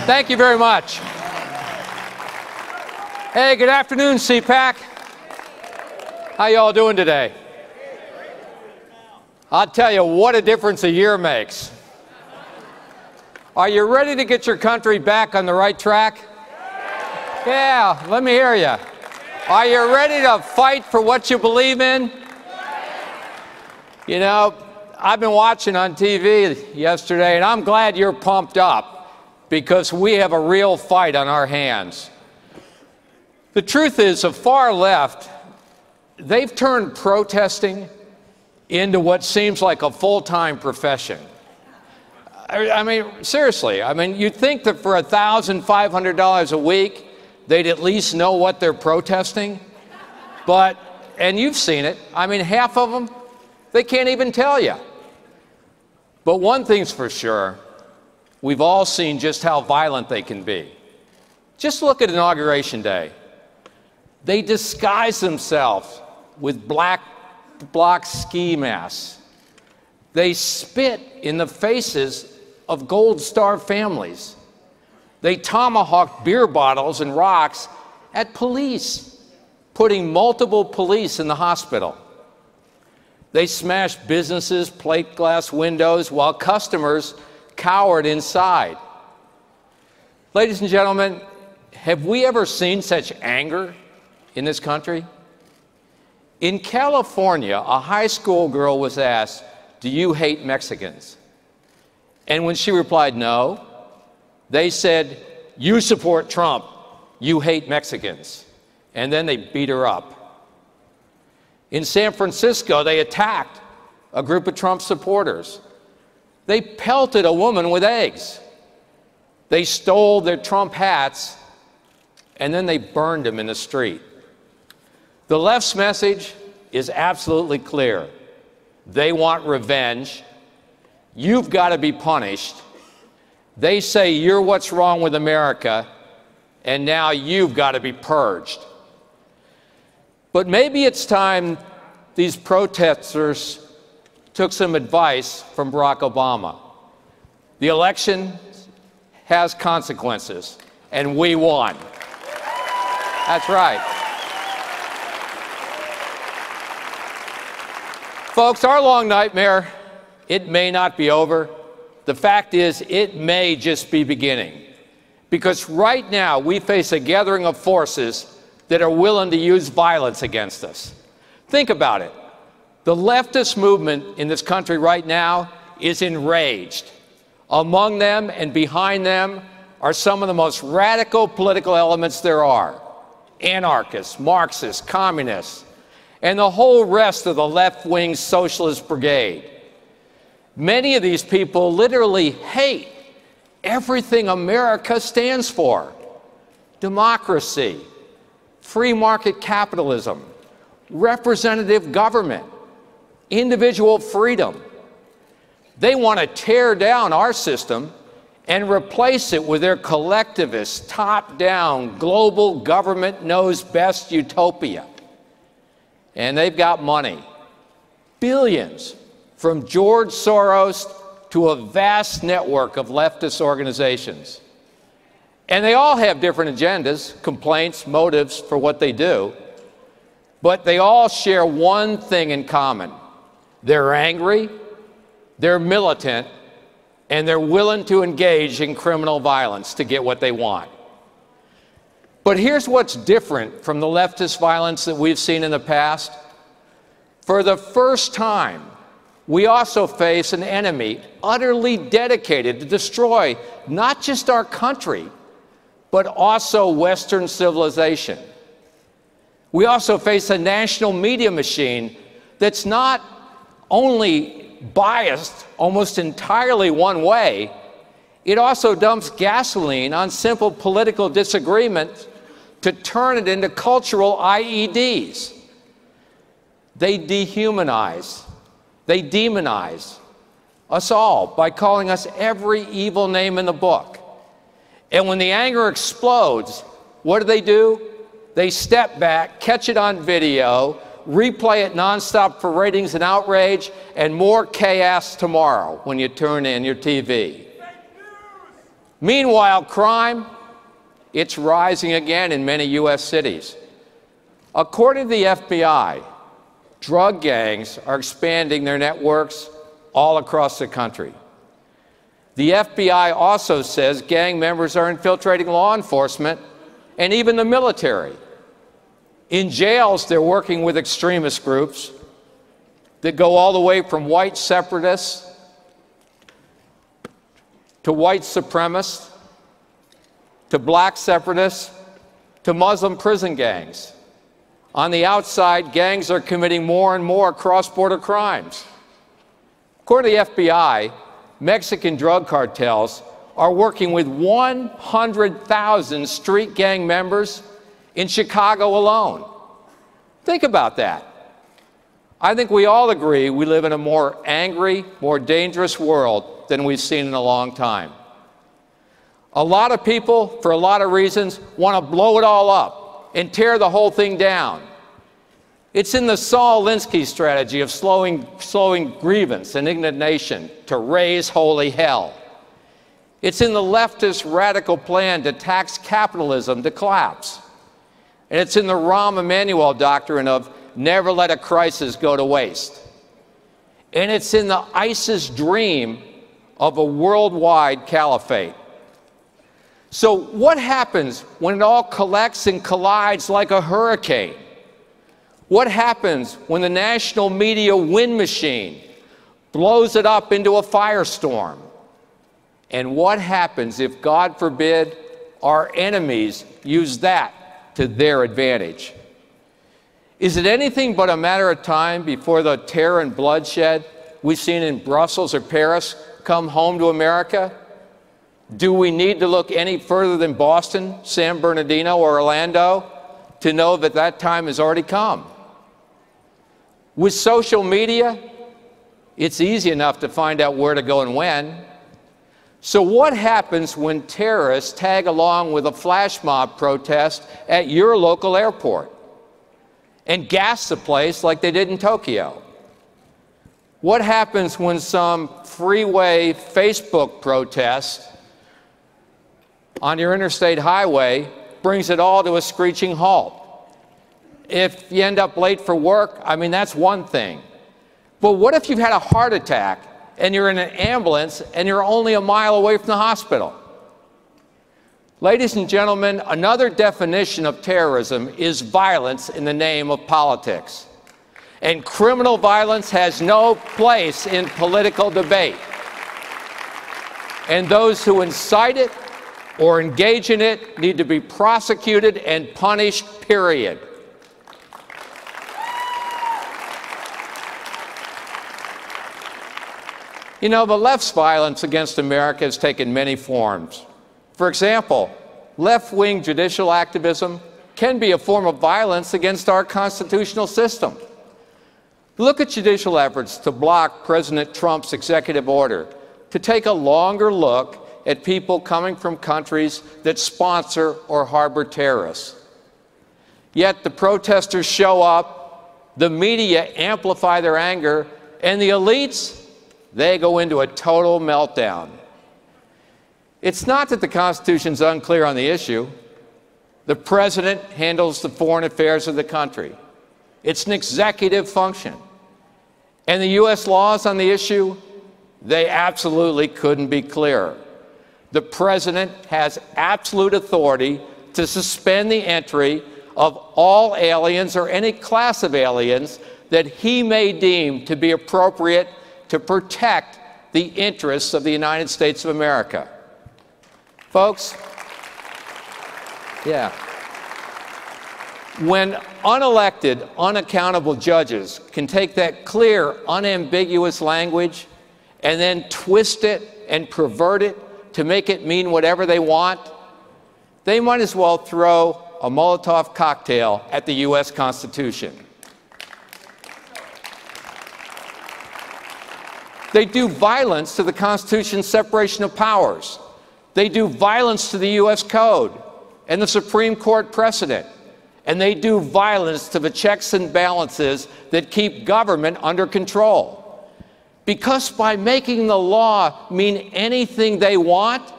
Thank you very much. Hey, good afternoon, CPAC. How y'all doing today? I'll tell you what a difference a year makes. Are you ready to get your country back on the right track? Yeah, let me hear you. Are you ready to fight for what you believe in? You know, I've been watching on TV yesterday, and I'm glad you're pumped up because we have a real fight on our hands. The truth is, the far left, they've turned protesting into what seems like a full-time profession. I mean, seriously, I mean, you'd think that for $1,500 a week, they'd at least know what they're protesting. But, and you've seen it, I mean, half of them, they can't even tell you. But one thing's for sure, we've all seen just how violent they can be. Just look at Inauguration Day. They disguise themselves with black bloc ski masks. They spit in the faces of Gold Star families. They tomahawk beer bottles and rocks at police, putting multiple police in the hospital. They smashed businesses, plate glass windows, while customers cowered inside. Ladies and gentlemen, have we ever seen such anger in this country? In California, a high school girl was asked, "Do you hate Mexicans?" And when she replied no, they said, "You support Trump, you hate Mexicans." And then they beat her up. In San Francisco, they attacked a group of Trump supporters. They pelted a woman with eggs. They stole their Trump hats, and then they burned them in the street. The left's message is absolutely clear. They want revenge. You've got to be punished. They say you're what's wrong with America, and now you've got to be purged. But maybe it's time these protesters took some advice from Barack Obama. The election has consequences, and we won. That's right. Folks, our long nightmare, it may not be over. The fact is, it may just be beginning. Because right now, we face a gathering of forces that are willing to use violence against us. Think about it. The leftist movement in this country right now is enraged. Among them and behind them are some of the most radical political elements there are. Anarchists, Marxists, communists, and the whole rest of the left-wing socialist brigade. Many of these people literally hate everything America stands for: democracy, free market capitalism, representative government, individual freedom. They want to tear down our system and replace it with their collectivist, top-down, global government knows best utopia. And they've got money, billions, from George Soros to a vast network of leftist organizations. And they all have different agendas, complaints, motives for what they do, but they all share one thing in common. They're angry, they're militant, and they're willing to engage in criminal violence to get what they want. But here's what's different from the leftist violence that we've seen in the past. For the first time, we also face an enemy utterly dedicated to destroy not just our country, but also Western civilization. We also face a national media machine that's not only biased almost entirely one way, it also dumps gasoline on simple political disagreement to turn it into cultural IEDs. They dehumanize, they demonize us all by calling us every evil name in the book. And when the anger explodes, what do? They step back, catch it on video, replay it nonstop for ratings and outrage, and more chaos tomorrow when you turn in your TV. Meanwhile, crime, it's rising again in many U.S. cities. According to the FBI, drug gangs are expanding their networks all across the country. The FBI also says gang members are infiltrating law enforcement and even the military. In jails, they're working with extremist groups that go all the way from white separatists to white supremacists to black separatists to Muslim prison gangs. On the outside, gangs are committing more and more cross-border crimes. According to the FBI, Mexican drug cartels are working with 100,000 street gang members in Chicago alone. Think about that. I think we all agree we live in a more angry, more dangerous world than we've seen in a long time. A lot of people, for a lot of reasons, want to blow it all up and tear the whole thing down. It's in the Saul Alinsky strategy of slowing grievance and indignation to raise holy hell. It's in the leftist radical plan to tax capitalism to collapse. And it's in the Rahm Emanuel doctrine of never let a crisis go to waste. And it's in the ISIS dream of a worldwide caliphate. So what happens when it all collects and collides like a hurricane? What happens when the national media wind machine blows it up into a firestorm? And what happens if, God forbid, our enemies use that to their advantage? Is it anything but a matter of time before the terror and bloodshed we've seen in Brussels or Paris come home to America? Do we need to look any further than Boston, San Bernardino, or Orlando to know that that time has already come? With social media, it's easy enough to find out where to go and when. So what happens when terrorists tag along with a flash mob protest at your local airport and gas the place like they did in Tokyo? What happens when some freeway Facebook protest on your interstate highway brings it all to a screeching halt? If you end up late for work, I mean, that's one thing. But what if you've had a heart attack and you're in an ambulance and you're only a mile away from the hospital? Ladies and gentlemen, another definition of terrorism is violence in the name of politics. And criminal violence has no place in political debate. And those who incite it or engage in it need to be prosecuted and punished, period. You know, the left's violence against America has taken many forms. For example, left-wing judicial activism can be a form of violence against our constitutional system. Look at judicial efforts to block President Trump's executive order to take a longer look at people coming from countries that sponsor or harbor terrorists. Yet the protesters show up, the media amplify their anger, and the elites, they go into a total meltdown. It's not that the Constitution's unclear on the issue. The president handles the foreign affairs of the country. It's an executive function. And the U.S. laws on the issue, they absolutely couldn't be clearer. The president has absolute authority to suspend the entry of all aliens or any class of aliens that he may deem to be appropriate to protect the interests of the United States of America. Folks, yeah. When unelected, unaccountable judges can take that clear, unambiguous language and then twist it and pervert it to make it mean whatever they want, they might as well throw a Molotov cocktail at the U.S. Constitution. They do violence to the Constitution's separation of powers. They do violence to the U.S. Code and the Supreme Court precedent. And they do violence to the checks and balances that keep government under control. Because by making the law mean anything they want,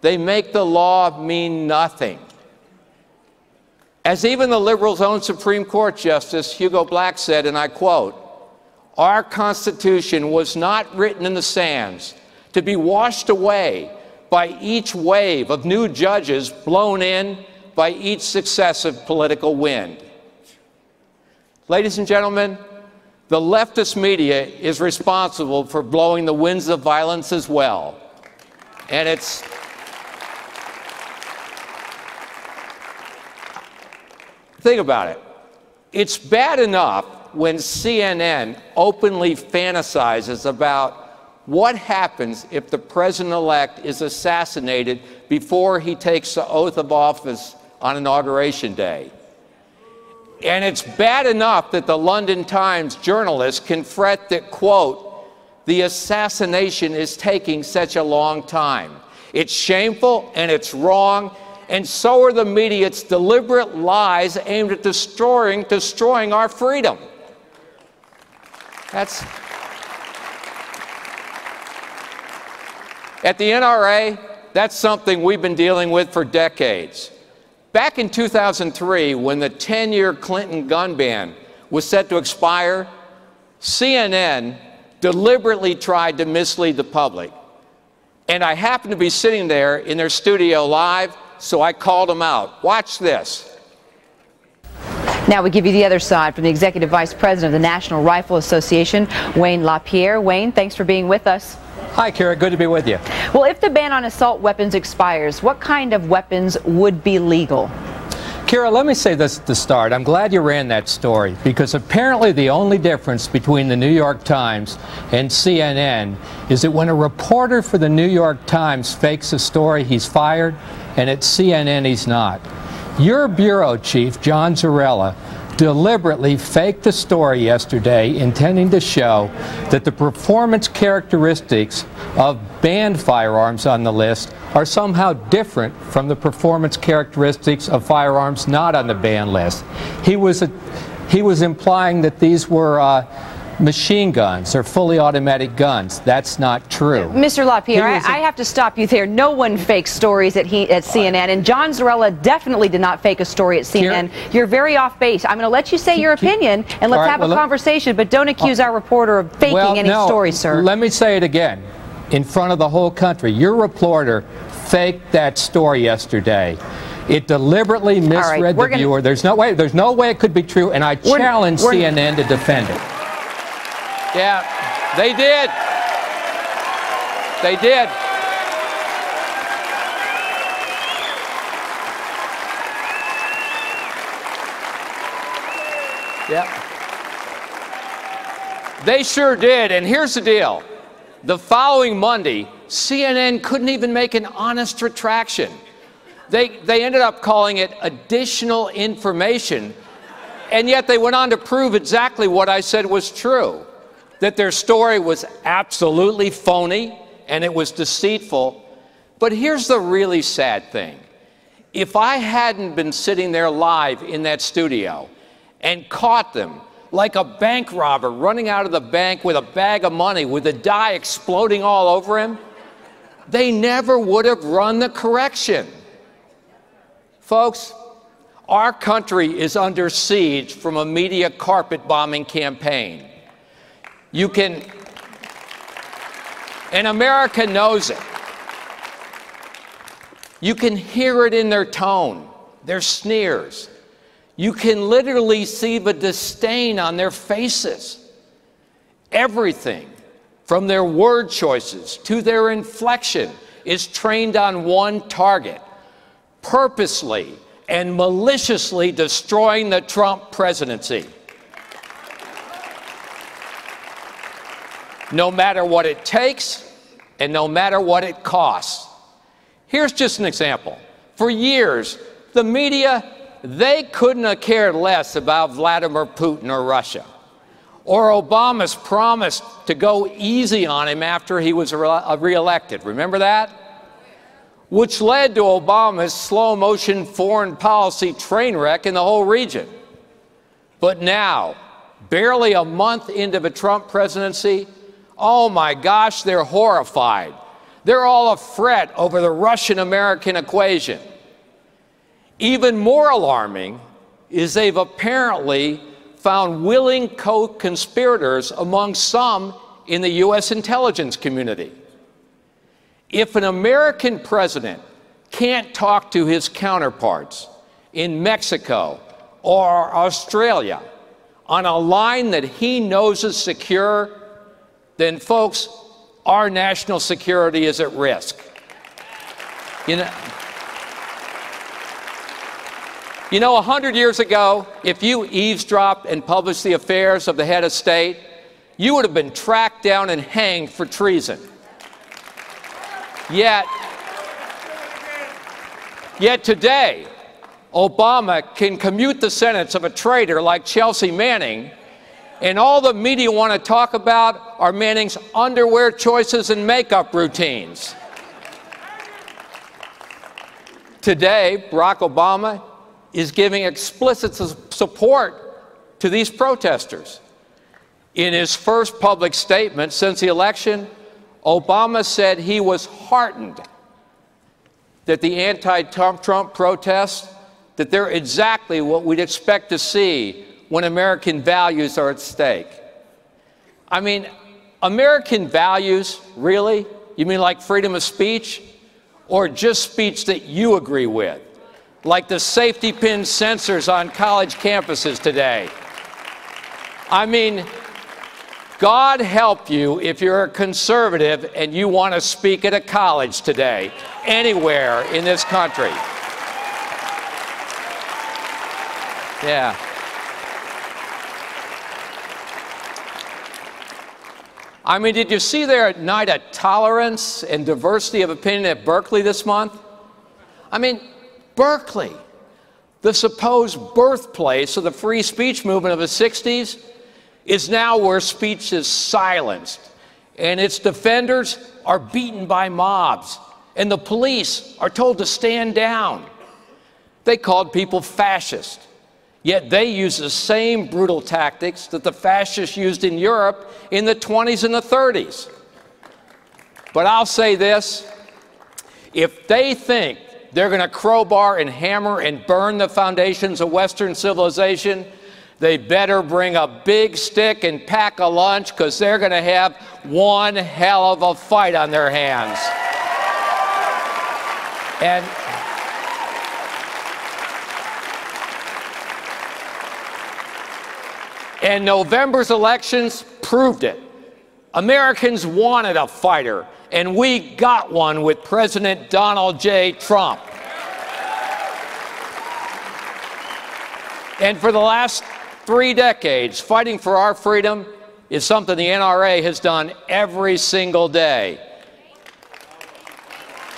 They make the law mean nothing. As even the liberals' own Supreme Court Justice Hugo Black said, and I quote, "Our Constitution was not written in the sands to be washed away by each wave of new judges blown in by each successive political wind." Ladies and gentlemen, the leftist media is responsible for blowing the winds of violence as well. And think about it. It's bad enough when CNN openly fantasizes about what happens if the president-elect is assassinated before he takes the oath of office on Inauguration Day. And it's bad enough that the London Times journalists can fret that, quote, "the assassination is taking such a long time. It's shameful and it's wrong, and so are the media's deliberate lies aimed at destroying our freedom." At the NRA, that's something we've been dealing with for decades. Back in 2003, when the 10-year Clinton gun ban was set to expire, CNN deliberately tried to mislead the public. And I happened to be sitting there in their studio live, so I called them out. Watch this. Now we give you the other side from the Executive Vice President of the National Rifle Association, Wayne LaPierre. Wayne, thanks for being with us. Hi, Kara. Good to be with you. Well, if the ban on assault weapons expires, what kind of weapons would be legal? Kara, let me say this at the start. I'm glad you ran that story, because apparently the only difference between the New York Times and CNN is that when a reporter for the New York Times fakes a story, he's fired, and at CNN he's not. Your bureau chief, John Zarella, deliberately faked the story yesterday, intending to show that the performance characteristics of banned firearms on the list are somehow different from the performance characteristics of firearms not on the ban list. He was implying that these were machine guns or fully automatic guns. That's not true. Mr. LaPierre, I have to stop you there. No one fakes stories at CNN, and John Zarella definitely did not fake a story at CNN. You're very off base. I'm going to let you say your opinion, and let's have a conversation, but don't accuse our reporter of faking any stories, sir. Let me say it again in front of the whole country. Your reporter faked that story yesterday. It deliberately misread the viewer. There's no way it could be true, and I challenge CNN to defend it. Yeah, they did. They did. Yeah. They sure did. And here's the deal. The following Monday, CNN couldn't even make an honest retraction. They ended up calling it additional information, and yet they went on to prove exactly what I said was true. That their story was absolutely phony and it was deceitful. But here's the really sad thing. If I hadn't been sitting there live in that studio and caught them like a bank robber running out of the bank with a bag of money with the die exploding all over him, they never would have run the correction. Folks, our country is under siege from a media carpet bombing campaign. And America knows it. You can hear it in their tone, their sneers. You can literally see the disdain on their faces. Everything, from their word choices to their inflection, is trained on one target: purposely and maliciously destroying the Trump presidency. No matter what it takes, and no matter what it costs. Here's just an example. For years, the media, they couldn't have cared less about Vladimir Putin or Russia, or Obama's promise to go easy on him after he was reelected. Remember that? Which led to Obama's slow-motion foreign policy train wreck in the whole region. But now, barely a month into the Trump presidency, oh my gosh, they're horrified. They're all a fret over the Russian-American equation. Even more alarming is they've apparently found willing co-conspirators among some in the U.S. intelligence community. If an American president can't talk to his counterparts in Mexico or Australia on a line that he knows is secure, then, folks, our national security is at risk. You know, 100 years ago, if you eavesdropped and published the affairs of the head of state, you would have been tracked down and hanged for treason. Yet today, Obama can commute the sentence of a traitor like Chelsea Manning, and all the media want to talk about are Manning's underwear choices and makeup routines. Today, Barack Obama is giving explicit support to these protesters. In his first public statement since the election, Obama said he was heartened that the anti-Trump protests, that they're exactly what we'd expect to see when American values are at stake. I mean, American values, really? You mean like freedom of speech? Or just speech that you agree with? Like the safety pin sensors on college campuses today? I mean, God help you if you're a conservative and you want to speak at a college today, anywhere in this country. Yeah. I mean, did you see their night of tolerance and diversity of opinion at Berkeley this month? I mean, Berkeley, the supposed birthplace of the free speech movement of the 60s, is now where speech is silenced, and its defenders are beaten by mobs, and the police are told to stand down. They called people fascist. Yet they use the same brutal tactics that the fascists used in Europe in the 20s and the 30s. But I'll say this, if they think they're going to crowbar and hammer and burn the foundations of Western civilization, they better bring a big stick and pack a lunch, because they're going to have one hell of a fight on their hands. And November's elections proved it. Americans wanted a fighter, and we got one with President Donald J. Trump. And for the last 3 decades, fighting for our freedom is something the NRA has done every single day.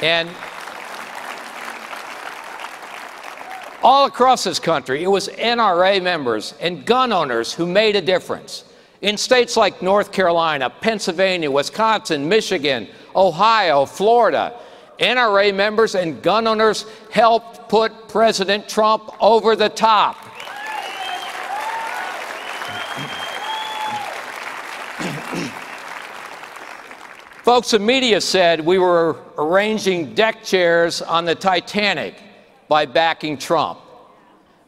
And all across this country, it was NRA members and gun owners who made a difference. In states like North Carolina, Pennsylvania, Wisconsin, Michigan, Ohio, Florida, NRA members and gun owners helped put President Trump over the top. Folks, the media said we were arranging deck chairs on the Titanic by backing Trump.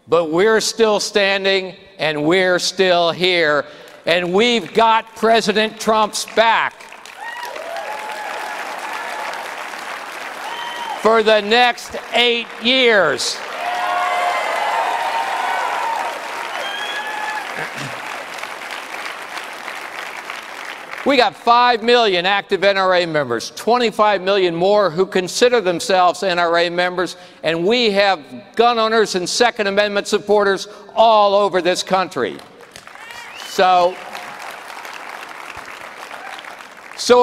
But we're still standing, and we're still here, and we've got President Trump's back for the next 8 years. We got 5 million active NRA members, 25 million more who consider themselves NRA members, and we have gun owners and Second Amendment supporters all over this country. So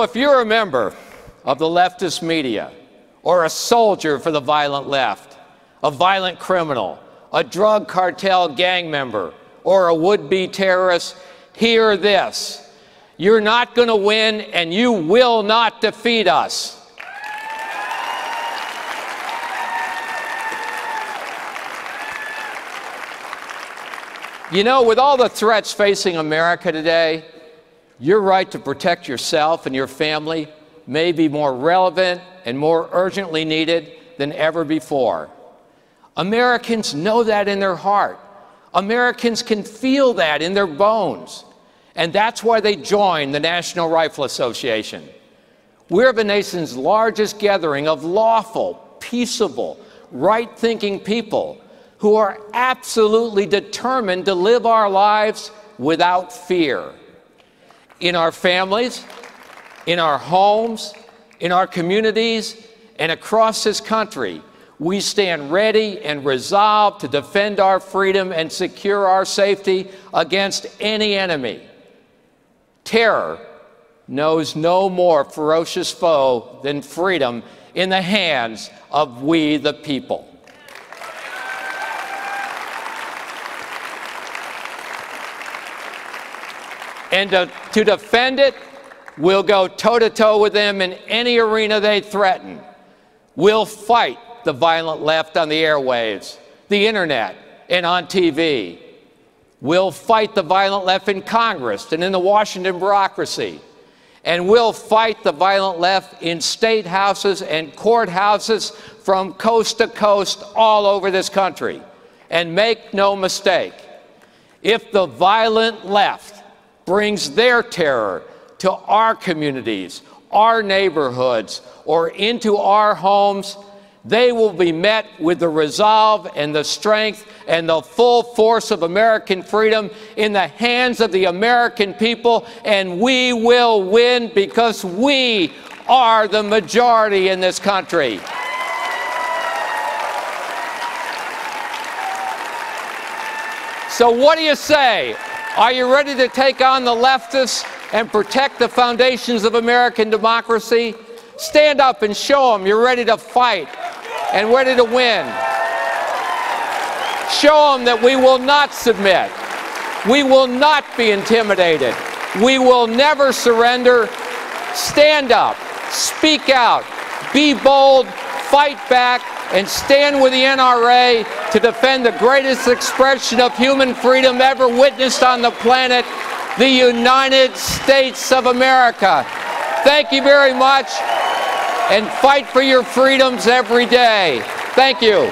if you're a member of the leftist media, or a soldier for the violent left, a violent criminal, a drug cartel gang member, or a would-be terrorist, hear this. You're not going to win, and you will not defeat us. You know, with all the threats facing America today, your right to protect yourself and your family may be more relevant and more urgently needed than ever before. Americans know that in their heart. Americans can feel that in their bones. And that's why they joined the National Rifle Association. We're the nation's largest gathering of lawful, peaceable, right-thinking people who are absolutely determined to live our lives without fear. In our families, in our homes, in our communities, and across this country, we stand ready and resolved to defend our freedom and secure our safety against any enemy. Terror knows no more ferocious foe than freedom in the hands of we the people. And to defend it, we'll go toe-to-toe with them in any arena they threaten. We'll fight the violent left on the airwaves, the internet, and on TV. We'll fight the violent left in Congress and in the Washington bureaucracy. And we'll fight the violent left in state houses and courthouses from coast to coast all over this country. And make no mistake, if the violent left brings their terror to our communities, our neighborhoods, or into our homes, they will be met with the resolve and the strength and the full force of American freedom in the hands of the American people, and we will win because we are the majority in this country. So what do you say? Are you ready to take on the leftists and protect the foundations of American democracy? Stand up and show them you're ready to fight and ready to win. Show them that we will not submit. We will not be intimidated. We will never surrender. Stand up, speak out, be bold, fight back, and stand with the NRA to defend the greatest expression of human freedom ever witnessed on the planet, the United States of America. Thank you very much, and fight for your freedoms every day. Thank you.